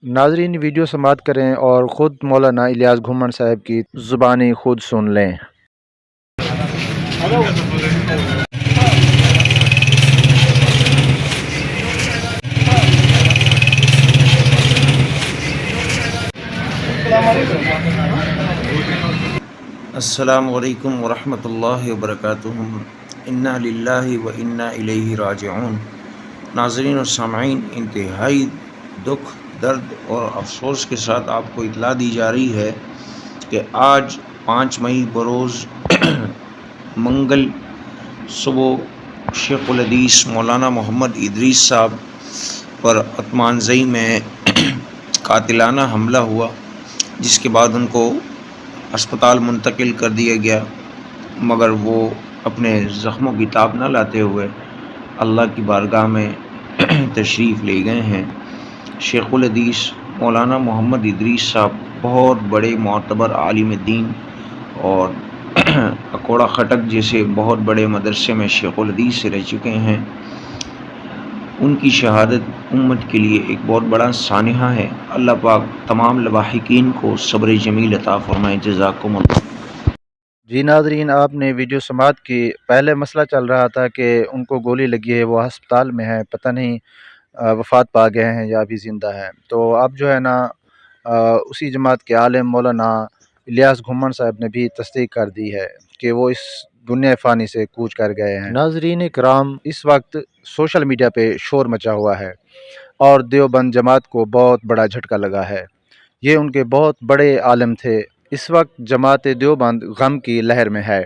ناظرین ویڈیو سماعت کریں اور خود مولانا الیاس گھمن صاحب کی زبانی خود سن لیں۔ السلام علیکم ورحمۃ اللہ وبرکاتہ۔ انا للہ و انا الیہ راجعون۔ ناظرین اور سامعین، انتہائی دکھ، درد اور افسوس کے ساتھ آپ کو اطلاع دی جا رہی ہے کہ آج 5 مئی بروز منگل صبح شیخ الحدیث مولانا محمد ادریس صاحب پر اطمانزئی میں قاتلانہ حملہ ہوا، جس کے بعد ان کو اسپتال منتقل کر دیا گیا، مگر وہ اپنے زخموں کی تاب نہ لاتے ہوئے اللہ کی بارگاہ میں تشریف لے گئے ہیں۔ شیخ الحدیث مولانا محمد ادریس صاحب بہت بڑے معتبر عالم دین اور اکوڑا خٹک جیسے بہت بڑے مدرسے میں شیخ الحدیث سے رہ چکے ہیں۔ ان کی شہادت امت کے لیے ایک بہت بڑا سانحہ ہے۔ اللہ پاک تمام لواحقین کو صبر جمیل عطا فرمائے۔ جزاکم اللہ۔ جی ناظرین، آپ نے ویڈیو سماعت کی۔ پہلے مسئلہ چل رہا تھا کہ ان کو گولی لگی ہے، وہ ہسپتال میں ہے، پتہ نہیں وفات پا گئے ہیں یا ابھی زندہ ہیں۔ تو اب جو ہے نا اسی جماعت کے عالم مولانا الیاس گھمن صاحب نے بھی تصدیق کر دی ہے کہ وہ اس دنیا فانی سے کوچ کر گئے ہیں۔ ناظرین کرام، اس وقت سوشل میڈیا پہ شور مچا ہوا ہے اور دیوبند جماعت کو بہت بڑا جھٹکا لگا ہے۔ یہ ان کے بہت بڑے عالم تھے۔ اس وقت جماعت دیوبند غم کی لہر میں ہے۔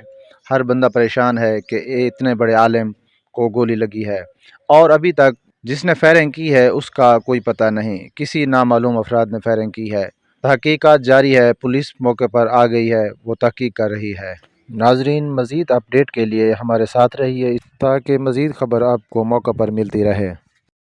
ہر بندہ پریشان ہے کہ اتنے بڑے عالم کو گولی لگی ہے، اور ابھی تک جس نے فائرنگ کی ہے اس کا کوئی پتہ نہیں، کسی نامعلوم افراد نے فائرنگ کی ہے۔ تحقیقات جاری ہے، پولیس موقع پر آ گئی ہے، وہ تحقیق کر رہی ہے۔ ناظرین مزید اپڈیٹ کے لیے ہمارے ساتھ رہیے تاکہ مزید خبر آپ کو موقع پر ملتی رہے۔